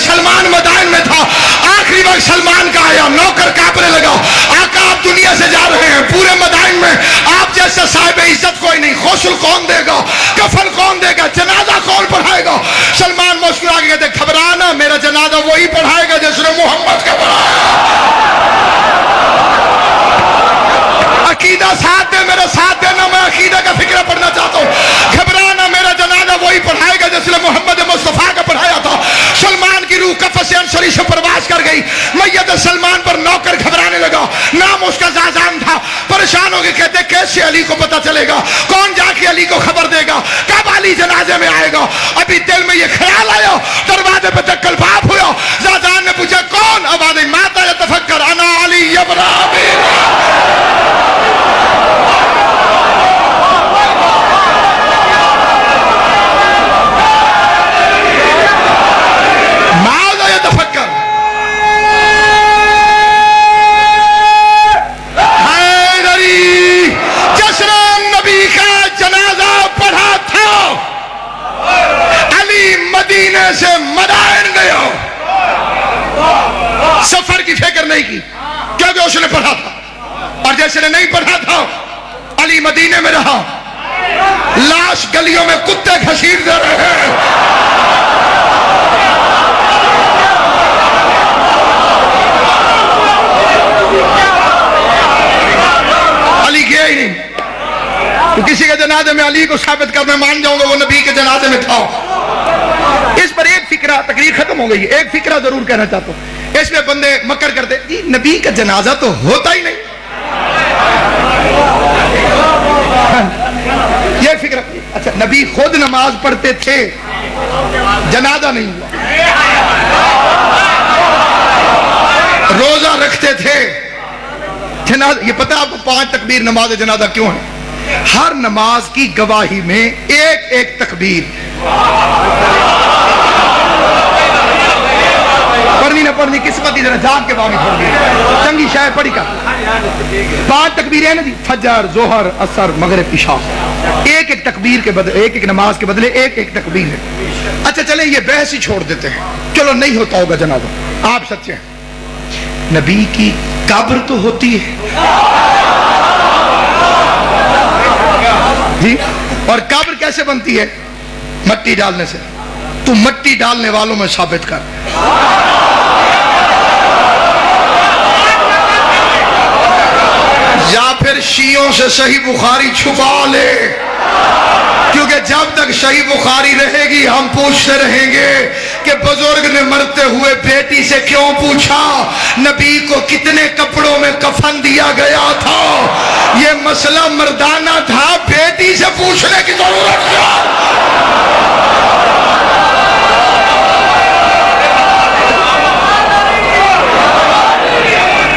سلمان مدائن میں تھا، آخری وقت سلمان کا آیا، نوکر کانپنے لگا، آقا آپ دنیا سے جا رہے ہیں، پورے مدائن میں آپ جیسا صاحب عزت کوئی نہیں، غسل کون دے گا، کفن کون دے گا، جنازہ کون پڑھائے گا؟ سلمان مسکرا کے کہتے گھبرانا، میرا جنازہ وہی پڑھائے گا جس نے محمد کا پڑھایا۔ عقیدہ ساتھ دے، میرا ساتھ دینا، میں عقیدہ کا فکرہ پڑھنا چاہتا ہوں۔ گھبرانا، میرا جنازہ وہی پڑھائے گا جس نے محمد مصطفیٰ کا پڑھایا تھا۔ سلمان کی روح کفس انصری سے پرواز کر گئی، میت سلمان پر نوکر گھبرانے لگا، نام اس کا زازان تھا، پریشان ہو کے کہتے کیسے علی کو پتہ چلے گا، کون جا کے علی کو خبر دے گا، کب علی جنازے میں آئے گا؟ ابھی دل میں یہ خیال آیا، دروازے پہ تک کلباب ہوا، زازان نے پوچھا کون؟ آواز ماتا یتفکر انا علی ابن ابی سے مدائن گیا، سفر کی فکر نہیں کی کیونکہ اس نے پڑھا تھا، اور جیسے نے نہیں پڑھا تھا علی مدینے میں رہا، لاش گلیوں میں کتے گھسیٹ دے رہے ہیں، علی گیا ہی نہیں۔ تو کسی کے جنازے میں علی کو ثابت کرنا مان جاؤں گا وہ نبی کے جنازے میں تھا۔ اس پر ایک فکرہ، تقریر ختم ہو گئی ہے، ایک فکرہ ضرور کہنا چاہتا ہوں۔ اس میں بندے مکر کرتے جی نبی کا جنازہ تو ہوتا ہی نہیں، یہ فکرہ۔ اچھا نبی خود نماز پڑھتے تھے، جنازہ نہیں ہوا، روزہ رکھتے تھے، جنازہ۔ یہ پتہ آپ کو 5 تکبیر نماز جنازہ کیوں ہے؟ ہر نماز کی گواہی میں ایک ایک تکبیر پڑھنی نہ پڑھنی قسمت کی، ذرا جاگ کے بامی پڑھ دی، چنگی شاید پڑھی کا 5 تکبیریں نا جی، فجر، ظہر، عصر، مغرب، عشاء، ایک ایک تکبیر کے بدلے، ایک ایک نماز کے بدلے ایک ایک تکبیر ہے۔ اچھا چلیں یہ بحث ہی چھوڑ دیتے ہیں، چلو نہیں ہوتا ہوگا جنازہ، آپ سچے ہیں، نبی کی قبر تو ہوتی ہے جی، اور قبر کیسے بنتی ہے؟ مٹی ڈالنے سے۔ تو مٹی ڈالنے والوں میں ثابت کر، یا پھر شیعوں سے صحیح بخاری چھپا لے، کیونکہ جب تک صحیح بخاری رہے گی ہم پوچھتے رہیں گے کہ بزرگ نے مرتے ہوئے بیٹی سے کیوں پوچھا نبی کو کتنے کپڑوں میں کفن دیا گیا تھا؟ یہ مسئلہ مردانہ تھا، بیٹی سے پوچھنے کی ضرورت کیا؟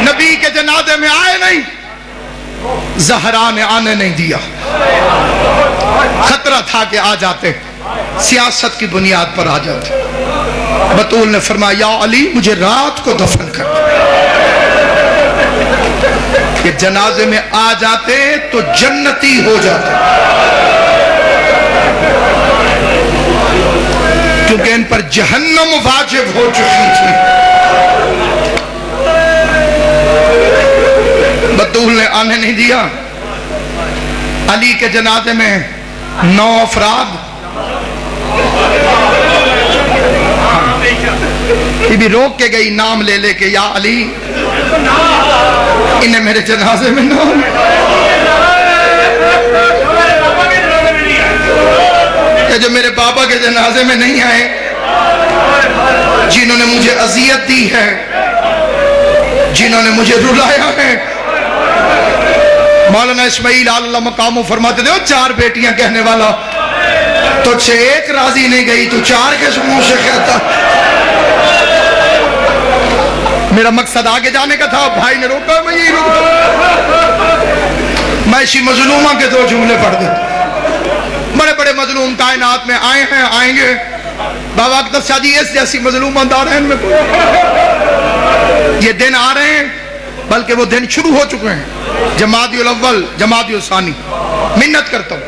نبی کے جنازے میں آئے نہیں، زہرا نے آنے نہیں دیا، خطرہ تھا کہ آ جاتے، سیاست کی بنیاد پر آ جاتے۔ بطول نے فرمایا یا علی مجھے رات کو دفن کر دے، کہ جنازے میں آ جاتے تو جنتی ہو جاتے، کیونکہ ان پر جہنم واجب ہو چکی تھی۔ بطول نے آنے نہیں دیا۔ علی کے جنازے میں 9 افراد، یہ بھی روک کے گئی نام لے لے کے یا علی انہیں میرے جنازے میں نام، کہ جو میرے بابا کے جنازے میں نہیں آئے، جنہوں نے مجھے اذیت دی ہے، جنہوں نے مجھے رلایا ہے۔ مولانا اسماعیل اللہ مقامو فرماتے تھے 4 بیٹیاں کہنے والا، تو 1 راضی نہیں گئی تو 4 کے منہ سے کہتا۔ میرا مقصد آگے جانے کا تھا، بھائی نے روکا، میں یہی روکا، میں اسی مظلومہ کے 2 جملے پڑھ دیتا۔ بڑے بڑے مظلوم کائنات میں آئے ہیں، آئیں گے، بابا اکتب شاہ جی اس جیسی مظلوم دارین میں کوئی، یہ دن آ رہے ہیں، بلکہ وہ دن شروع ہو چکے ہیں، جمادی الاول، جمادی الثانی۔ منت کرتا ہوں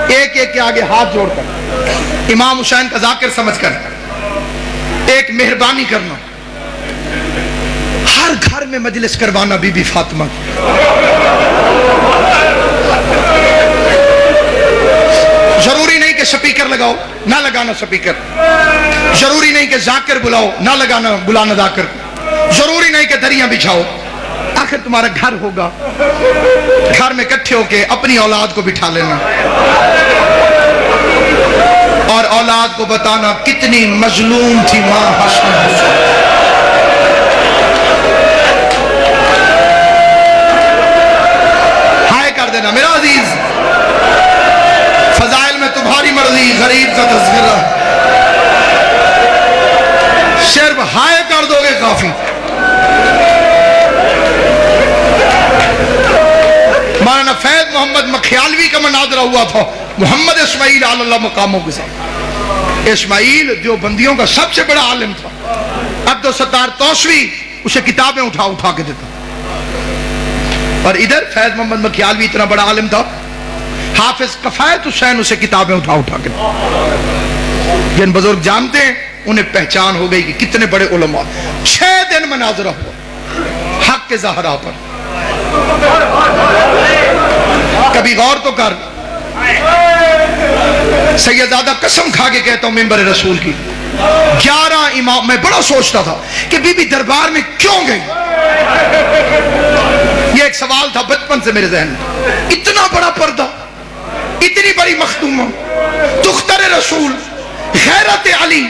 ایک ایک کے آگے ہاتھ جوڑ کر، امام حسین کا ذاکر سمجھ کر، ایک مہربانی کرنا، ہر گھر میں مجلس کروانا بی بی فاطمہ کی۔ ضروری نہیں کہ سپیکر لگاؤ، نہ لگانا سپیکر، ضروری نہیں کہ ذاکر بلاؤ، نہ بلانا ذاکر، ضروری نہیں کہ دریاں بچھاؤ، آخر تمہارا گھر ہوگا، گھر میں اکٹھے ہو کے اپنی اولاد کو بٹھا لینا اور اولاد کو بتانا کتنی مظلوم تھی ماں حسن حسین۔ ہائے کر دینا میرا عزیز، فضائل میں تمہاری مرضی، غریب کا تذکرہ، صرف ہائے کر دو گے کافی۔ مولانا فیض محمد مکھیالوی کا مناظرہ ہوا تھا محمد اسماعیل علی اللہ مقاموں کے ساتھ۔ اسماعیل جو بندیوں کا سب سے بڑا عالم تھا، عبدالستار توسوی اسے کتابیں اٹھا کے دیتا، اور ادھر فیض محمد مکھیالوی اتنا بڑا عالم تھا، حافظ کفایت حسین اسے کتابیں اٹھا کے دیتا۔ جن بزرگ جانتے ہیں انہیں پہچان ہو گئی کہ کتنے بڑے علماء۔ 6 دن مناظرہ ہوا حق کے زہرا پر۔ کبھی غور تو کر، سیدزادہ قسم کھا کے کہتا ہوں ممبر رسول کی، 11 امام، میں بڑا سوچتا تھا کہ بی بی دربار میں کیوں گئی۔ یہ ایک سوال تھا بچپن سے میرے ذہن میں۔ اتنا بڑا پردہ، اتنی بڑی مخدومہ، دختر رسول، غیرت علی،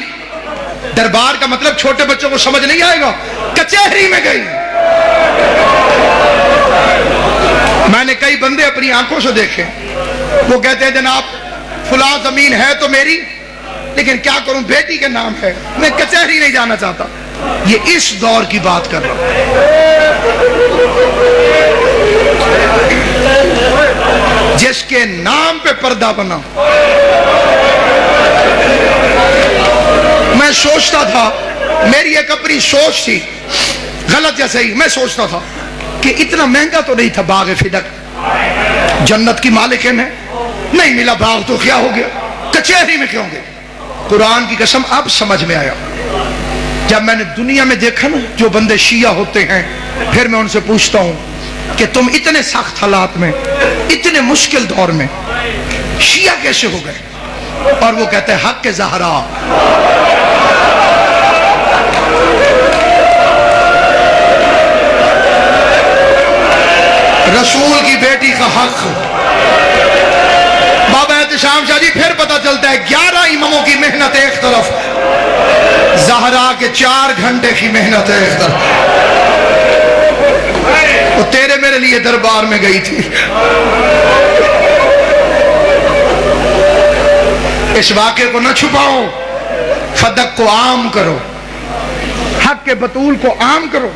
دربار کا مطلب چھوٹے بچوں کو سمجھ نہیں آئے گا، کچہری میں گئی۔ میں نے کئی بندے اپنی آنکھوں سے دیکھے، وہ کہتے ہیں جناب فلاں زمین ہے تو میری، لیکن کیا کروں بیٹی کے نام ہے، میں کچہری نہیں جانا چاہتا۔ یہ اس دور کی بات کر رہا ہوں۔ جس کے نام پہ پردہ بنا، میں سوچتا تھا، میری ایک اپنی سوچ تھی، غلط یا صحیح، میں سوچتا تھا کہ اتنا مہنگا تو نہیں تھا باغ فدق، جنت کی مالکن ہے، نہیں ملا باغ تو کیا ہو گیا، کچہری میں کیوں گئے؟ قرآن کی قسم اب سمجھ میں آیا۔ جب میں نے دنیا میں دیکھا نا جو بندے شیعہ ہوتے ہیں، پھر میں ان سے پوچھتا ہوں کہ تم اتنے سخت حالات میں، اتنے مشکل دور میں شیعہ کیسے ہو گئے؟ اور وہ کہتے ہیں حق کے زہرا۔ رسول کی بیٹی کا حق۔ بابا احتشام شاہ جی پھر پتہ چلتا ہے 11 اماموں کی محنت ایک طرف، زہرا کے 4 گھنٹے کی محنت ایک طرف۔ وہ تیرے میرے لیے دربار میں گئی تھی۔ اس واقعے کو نہ چھپاؤ، فدق کو عام کرو، حق کے بطول کو عام کرو۔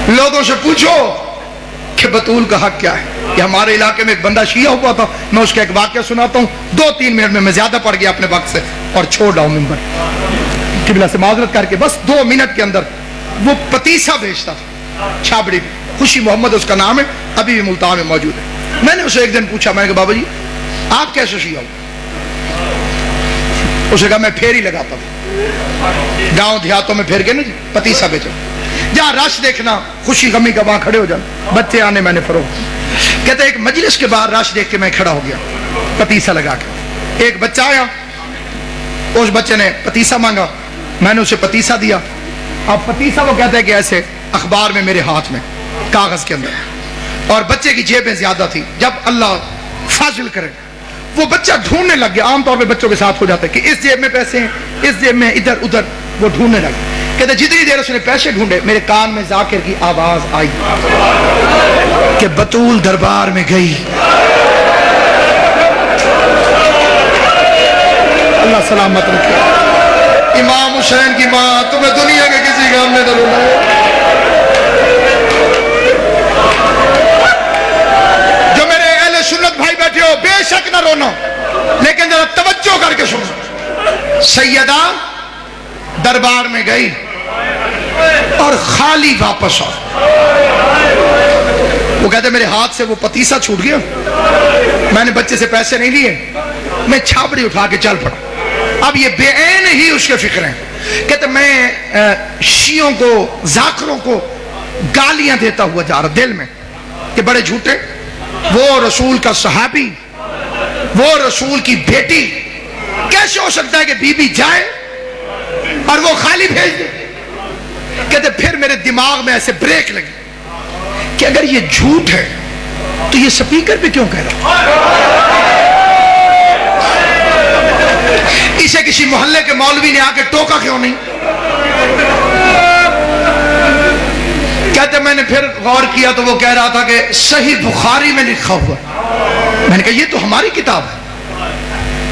لوگوں سے پوچھو کہ بطول کا حق کیا ہے۔ کہ ہمارے علاقے میں ایک بندہ شیعہ ہوا تھا، میں اس کا ایک واقعہ سناتا ہوں 2-3 منٹ میں زیادہ پڑ گیا اپنے وقت سے اور چھوڑ رہا ہوں ممبر، قبلہ سے معذرت کر کے بس 2 منٹ کے اندر۔ وہ پتیسا بیچتا تھا چھابڑی میں، خوشی محمد اس کا نام ہے، ابھی بھی ملتان میں موجود ہے۔ میں نے اسے ایک دن پوچھا، میں نے کہا بابا جی آپ کیسے شیعہ ہو؟ اسے کہا میں پھیری لگاتا تھا، گاؤں دیہاتوں میں پھیر کے نا پتیسا بیچا، جہاں رش دیکھنا خوشی غمی کا وہاں کھڑے ہو جانا، بچے آنے میں نے فروخت۔ کہتے ایک مجلس کے باہر رش دیکھ کے میں کھڑا ہو گیا پتیسا لگا کے، ایک بچہ آیا، اس بچے نے پتیسا مانگا، میں نے اسے پتیسا دیا۔ اب پتیسا وہ کہتے ہیں کہ ایسے اخبار میں میرے ہاتھ میں کاغذ کے اندر، اور بچے کی جیبیں زیادہ تھی، جب اللہ فاضل کرے وہ بچہ ڈھونڈنے لگ گیا۔ عام طور پہ بچوں کے ساتھ ہو جاتا ہے کہ اس جیب میں پیسے ہیں، اس جیب میں، ادھر ادھر، وہ ڈھونڈنے لگا۔ کہتے جتنی دیر اس نے پیسے ڈھونڈے میرے کان میں ذاکر کی آواز آئی کہ بطول دربار میں گئی۔ اللہ سلامت رکھے۔ امام حسین کی ماں تمہیں دنیا کے کسی کام میں نہ رونا ہے۔ جو میرے اہل سنت بھائی بیٹھے ہو بے شک نہ رونا، لیکن ذرا توجہ کر کے سنو۔ سیدہ دربار میں گئی اور خالی واپس آ۔ وہ کہتے میرے ہاتھ سے وہ پتیسا چھوٹ گیا، میں نے بچے سے پیسے نہیں لیے، میں چھاپڑی اٹھا کے چل پڑا۔ اب یہ بے عین ہی اس کے فکر ہیں. کہتے میں شیعوں کو, ذاکروں کو گالیاں دیتا ہوا جا رہا دل میں کہ بڑے جھوٹے, وہ رسول کا صحابی, وہ رسول کی بیٹی, کیسے ہو سکتا ہے کہ بی بی جائے اور وہ خالی بھیج دے. کہتے پھر میرے دماغ میں ایسے بریک لگی کہ اگر یہ جھوٹ ہے تو یہ سپیکر پہ کیوں کہہ رہا, اسے کسی محلے کے مولوی نے آ کے ٹوکا کیوں نہیں. کہتے میں نے پھر غور کیا تو وہ کہہ رہا تھا کہ صحیح بخاری میں لکھا ہوا. میں نے کہا یہ تو ہماری کتاب ہے,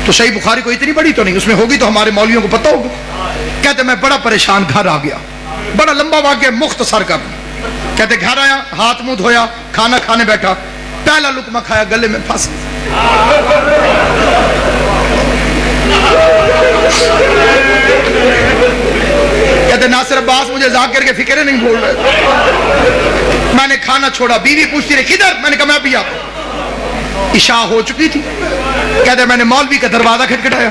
تو صحیح بخاری کو اتنی بڑی تو نہیں, اس میں ہوگی تو ہمارے مولویوں کو پتہ ہوگا. کہتے میں بڑا پریشان گھر آ گیا, بڑا لمبا واقعہ مختصر کر. کہتے گھر آیا, ہاتھ منہ دھویا, کھانا کھانے بیٹھا, پہلا لقمہ کھایا گلے میں پھنس. کہتے ناصر عباس مجھے ذاکر کے فکرے نہیں بھول رہے. میں نے کھانا چھوڑا, بیوی پوچھتی رہی کدھر, میں نے کہا میں بھی آتا. عشاء ہو چکی تھی. کہتے میں نے مولوی کا دروازہ کھٹکھٹایا,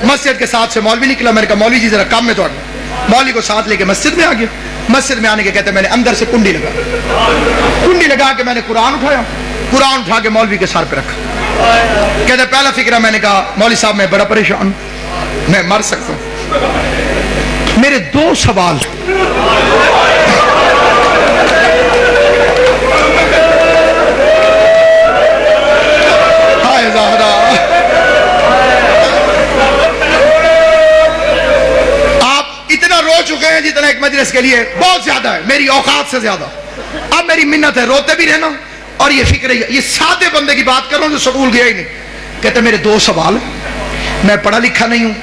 مسجد کے ساتھ سے مولوی نکلا. میں نے کہا مولوی جی ذرا کام میں تو آگے. مولوی کو ساتھ لے کے مسجد میں آ گیا. مسجد میں آنے کے کہتے میں نے اندر سے کنڈی لگا کے میں نے قرآن اٹھایا, قرآن اٹھا کے مولوی کے سر پہ رکھا. کہتے پہلا فکرہ میں نے کہا مولوی صاحب میں بڑا پریشان ہوں, میں مر سکتا ہوں. میرے دو سوال, ہائے زہرا, آپ اتنا رو چکے ہیں جتنا ایک مجلس کے لیے بہت زیادہ ہے, میری اوقات سے زیادہ. اب میری منت ہے روتے بھی رہنا اور یہ فکر ہے, یہ سادے بندے کی بات کر رہا ہوں جو سکول گیا ہی نہیں. کہتے میرے دو سوال, میں پڑھا لکھا نہیں ہوں,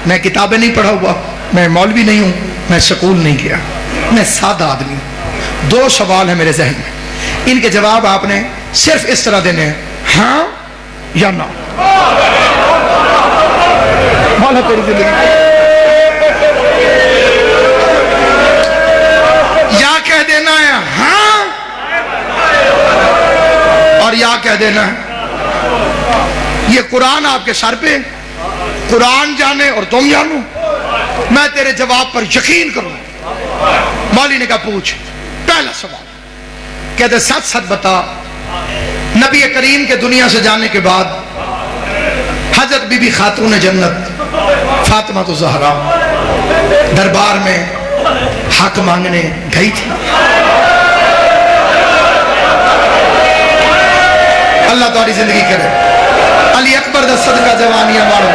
میں کتابیں نہیں پڑھا ہوا, میں مولوی نہیں ہوں, میں سکول نہیں گیا, میں سادہ آدمی ہوں. دو سوال ہیں میرے ذہن میں, ان کے جواب آپ نے صرف اس طرح دینے ہیں, ہاں یا نہ. مولا تیری زندگی, یا کہہ دینا ہے ہاں اور یا کہہ دینا ہے یہ قرآن آپ کے سر پہ, قرآن جانے اور تم جانو, میں تیرے جواب پر یقین کروں. مولوی نے کہا پوچھ. پہلا سوال, کہتے سچ سچ بتا, نبی کریم کے دنیا سے جانے کے بعد حضرت بی بی خاتون جنت فاطمہ الزہرا دربار میں حق مانگنے گئی تھی. اللہ تمہاری زندگی کرے. علی اکبر دا صدقہ جوانیاں مارو.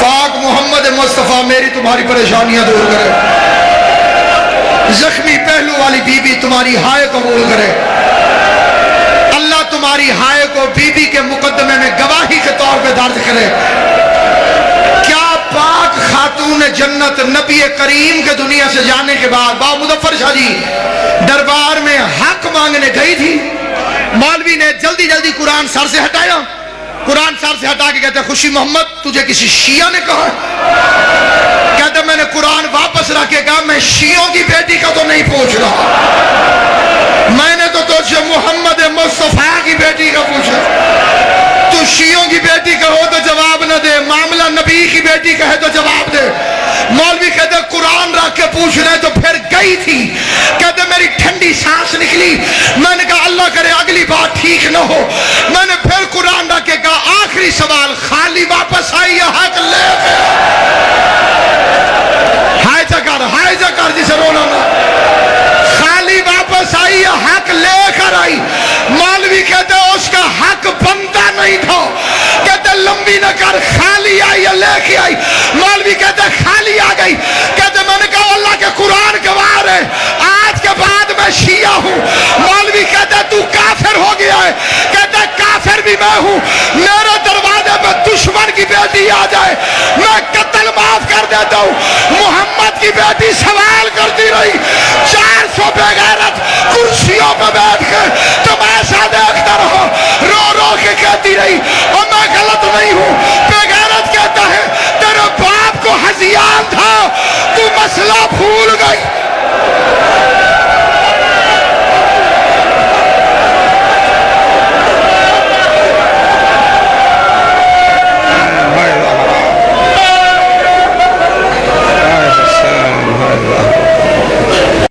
پاک محمد مصطفیٰ میری تمہاری پریشانیاں دور کرے. زخمی پہلو والی بی بی تمہاری ہائے قبول کرے. اللہ تمہاری ہائے کو بی بی کے مقدمے میں گواہی کے طور پہ درج کرے. کیا پاک خاتون جنت نبی کریم کے دنیا سے جانے کے بعد با مظفر شاہ جی دربار میں حق مانگنے گئی تھی. مولوی نے جلدی جلدی قرآن سر سے ہٹایا. قرآن سر سے ہٹا کے کہتے خوشی محمد تجھے کسی شیعہ نے کہا. کہتے میں نے قرآن واپس رکھ کے کہا میں شیعوں کی بیٹی کا تو نہیں پوچھ رہا, میں نے تو تجھے محمد مصطفیٰ کی بیٹی کا پوچھا. تو شیعوں کی بیٹی کا ہو تو جواب نہ دے, معاملہ نبی کی بیٹی کا ہے تو جواب دے. مولوی کہتے قرآن رکھ کے پوچھ رہے تو پھر گئی تھی. کہتے میری ٹھنڈی سانس نکلی. میں نے کہا اللہ کرے اگلی بات ٹھیک نہ ہو. میں نے پھر قرآن رکھ کے کہا آخری سوال, خالی واپس آئی یا حق لے گیا. ہائے جکر جسے رونا نہ, خالی واپس آئی یا حق لے کر آئی. مولوی کہتے اس کا حق بنتا نہیں تھا. کہتے لمبی نہ کر, خالی آئی یا لے کے آئی. مولوی کہتے خالی آ گئی. کہتے میں نے کہا اللہ کے قرآن گواہ ہے آج کے بعد میں شیعہ ہوں. مولوی کہتے تو کافر ہو گیا ہے. کہتے کافر بھی میں ہوں. میرے دروازے پہ دشمن کی بیٹی آ جائے میں قتل معاف کر دیتا ہوں. محمد کی بیٹی سوال کرتی رہی. 400 بے غیرت کرسیوں پہ بیٹھ کے تماشا دیکھتا رہا, رو رو کے کہتی رہی